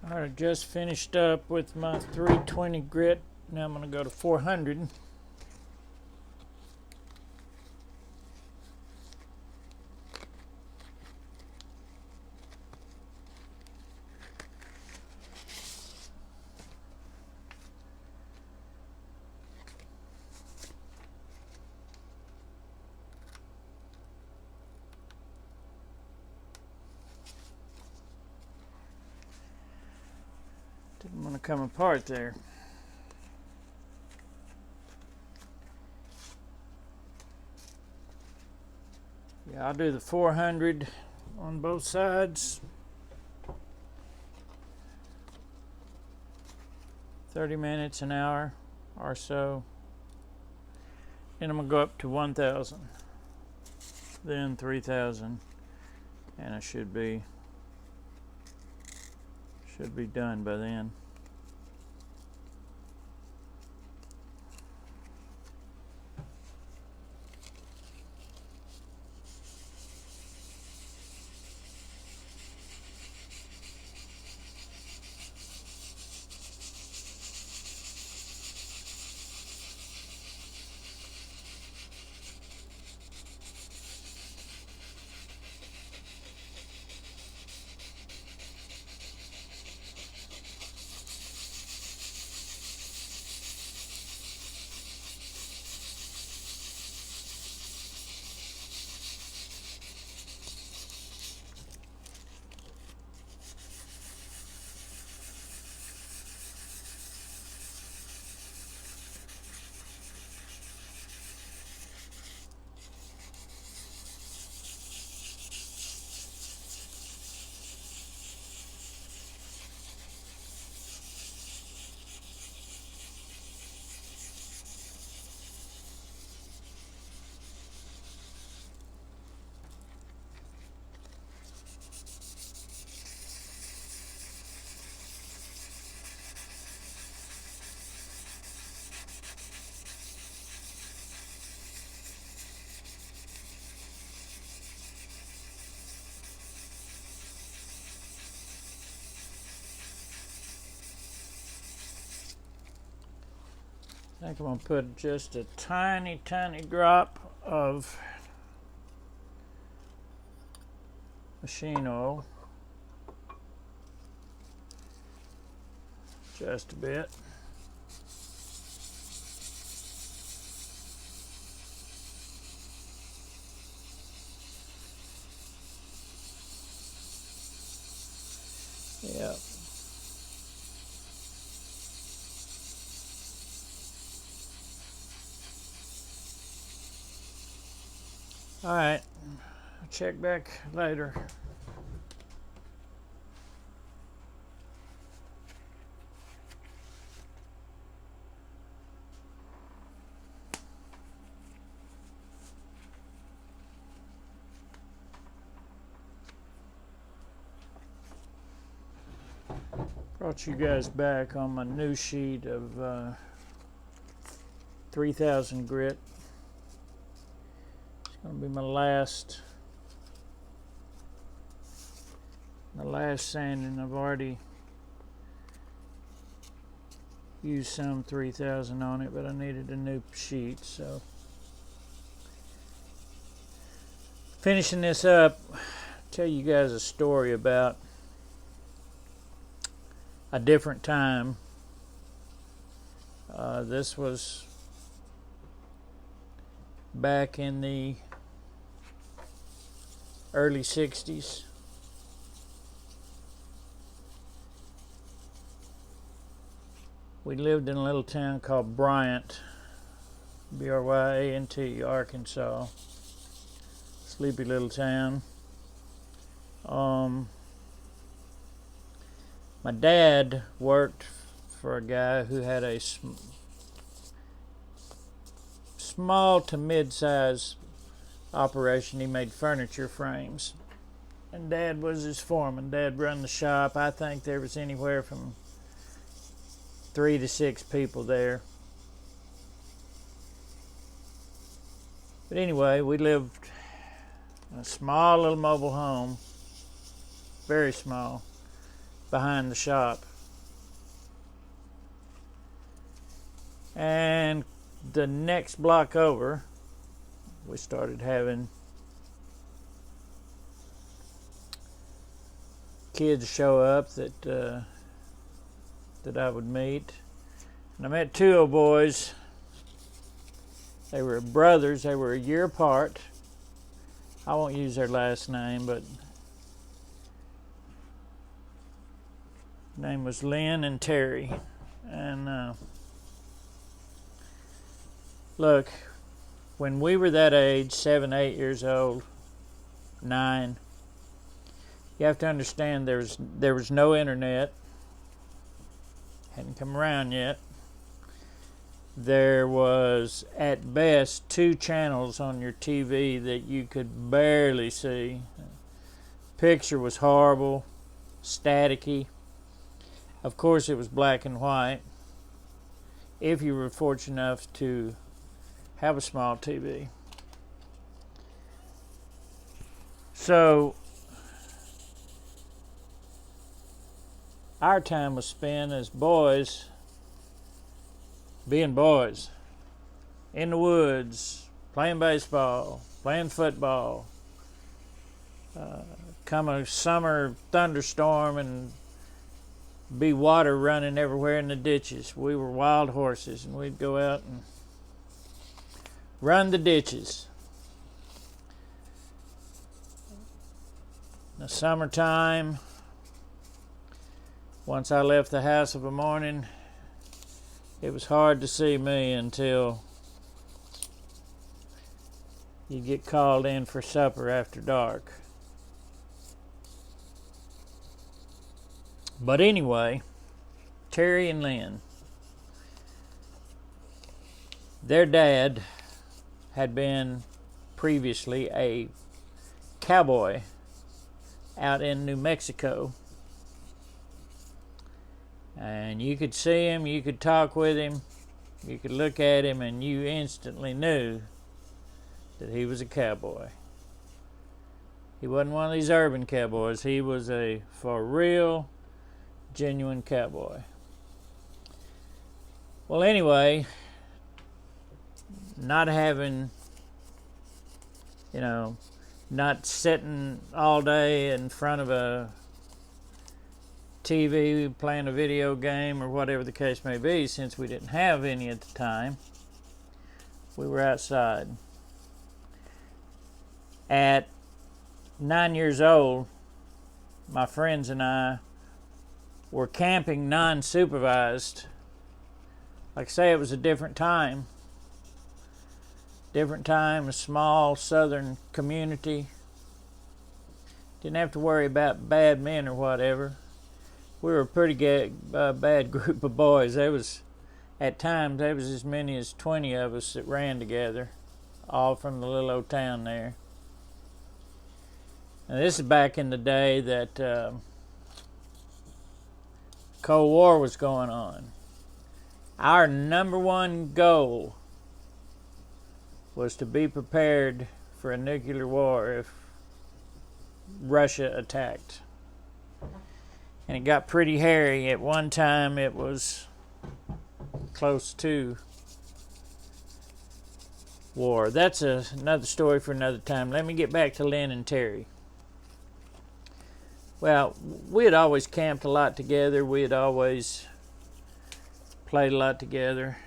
Alright, I just finished up with my 320 grit. Now I'm going to go to 400. Didn't want to come apart there. Yeah, I'll do the 400 on both sides. 30 minutes, an hour or so. Then I'm going to go up to 1,000. Then 3,000. And I should be done by then. I think I'm going to put just a tiny drop of machine oil. Just a bit. Yep. All right, I'll check back later. Brought you guys back on my new sheet of 3,000 grit. It's going to be my last sanding. I've already used some 3,000 on it, but I needed a new sheet, so finishing this up, tell you guys a story about a different time. This was back in the early 60s. We lived in a little town called Bryant, Bryant, Arkansas. Sleepy little town. My dad worked for a guy who had a small to mid-size operation. He made furniture frames, and Dad was his foreman. Dad run the shop. I think there was anywhere from 3 to 6 people there. But anyway, we lived in a small little mobile home, very small. behind the shop. And the next block over, we started having kids show up that I would meet. And I met two old boys. They were brothers. They were a year apart. I won't use their last name, but name was Lynn and Terry. And look, when we were that age, 7, 8 years old, 9, you have to understand there was no internet. Hadn't come around yet. There was at best 2 channels on your TV that you could barely see. Picture was horrible, staticky. Of course it was black and white, if you were fortunate enough to have a small TV. So our time was spent as boys being boys in the woods, playing baseball, playing football. Come a summer thunderstorm and be water running everywhere in the ditches. We were wild horses, and we'd go out and run the ditches. In the summertime, once I left the house of a morning, it was hard to see me until you'd get called in for supper after dark. But anyway, Terry and Lynn, their dad had been previously a cowboy out in New Mexico. And you could see him, you could talk with him, you could look at him, and you instantly knew that he was a cowboy. He wasn't one of these urban cowboys. He was a for real, genuine cowboy. Well, anyway, not having, not sitting all day in front of a TV playing a video game or whatever the case may be, since we didn't have any at the time, we were outside. At 9 years old, my friends and I were camping non-supervised. Like I say, it was a different time. A small southern community. Didn't have to worry about bad men or whatever. We were a pretty bad group of boys. At times, there was as many as 20 of us that ran together, all from the little old town there. Now, this is back in the day that Cold War was going on. Our number one goal was to be prepared for a nuclear war if Russia attacked. And it got pretty hairy. At one time, it was close to war. That's another story for another time. Let me get back to Lynn and Terry. Well, we had always camped a lot together. We had always played a lot together.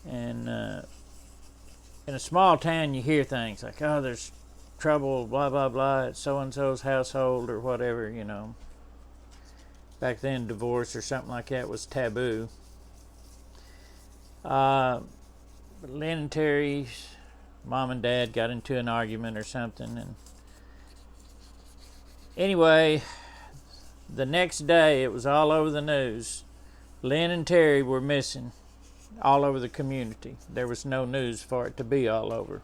In a small town, you hear things like, oh, there's trouble, blah, blah, blah, at so-and-so's household or whatever, Back then, divorce or something like that was taboo. But Lynn and Terry's mom and dad got into an argument or something. And anyway, the next day, it was all over the news. Lynn and Terry were missing all over the community. There was no news for it to be all over.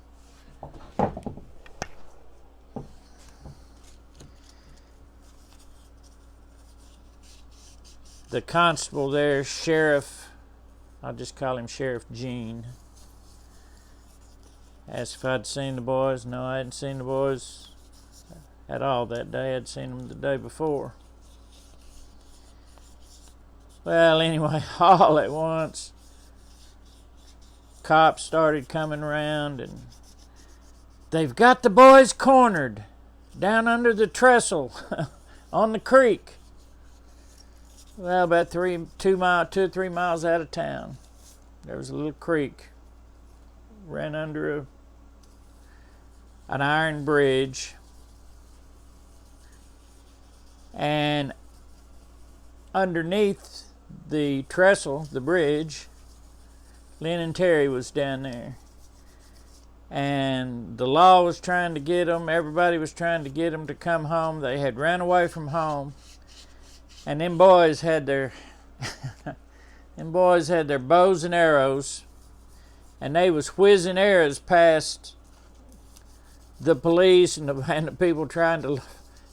The constable there, Sheriff, I'll just call him Sheriff Gene, asked if I'd seen the boys. No, I hadn't seen the boys. at all that day. I'd seen them the day before. Well, anyway, all at once, cops started coming around, and they've got the boys cornered down under the trestle on the creek. Well, about 2 or 3 miles out of town, there was a little creek, ran under an iron bridge, and underneath the trestle, the bridge, Lynn and Terry was down there. And the law was trying to get them. Everybody was trying to get them to come home. They had ran away from home. And them boys had their bows and arrows. And they was whizzing arrows past the police and the people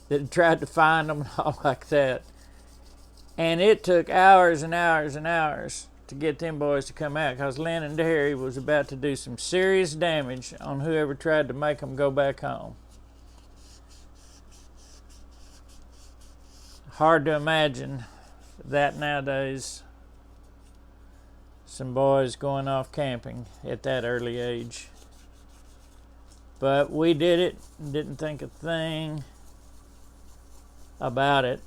that tried to find them and all like that. And it took hours and hours and hours to get them boys to come out, because Lynn and Terry was about to do some serious damage on whoever tried to make them go back home. Hard to imagine that nowadays, some boys going off camping at that early age. But we did it, didn't think a thing about it.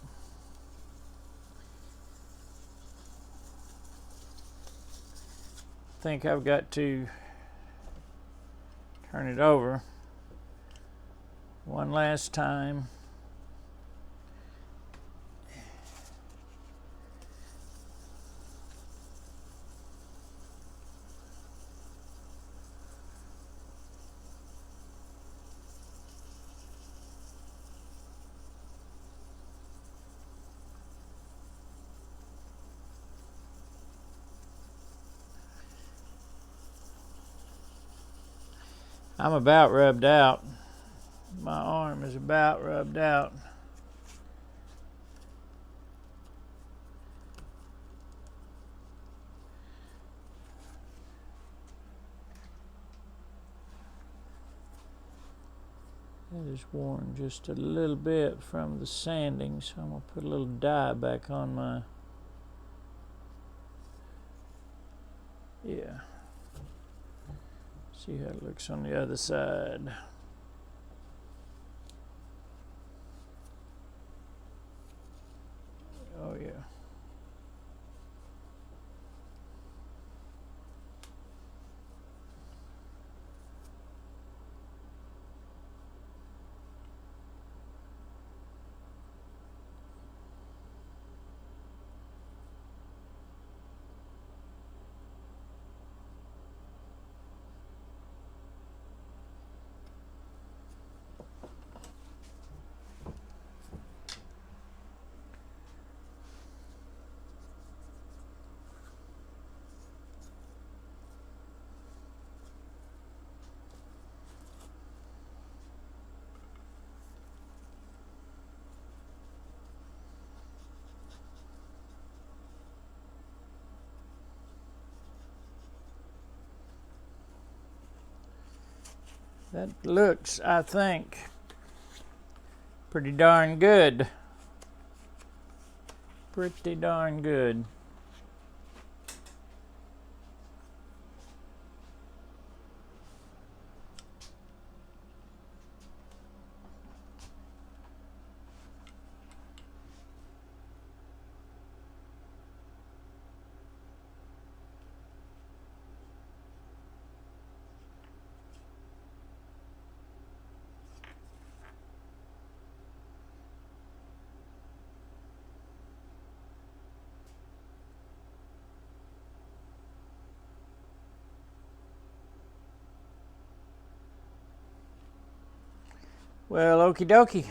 I think I've got to turn it over one last time. I'm about rubbed out. My arm is about rubbed out. It is worn just a little bit from the sanding, so I'm going to put a little dye back on my... Yeah. See how it looks on the other side. Oh yeah. That looks, I think, pretty darn good. Pretty darn good. Well, okie dokie.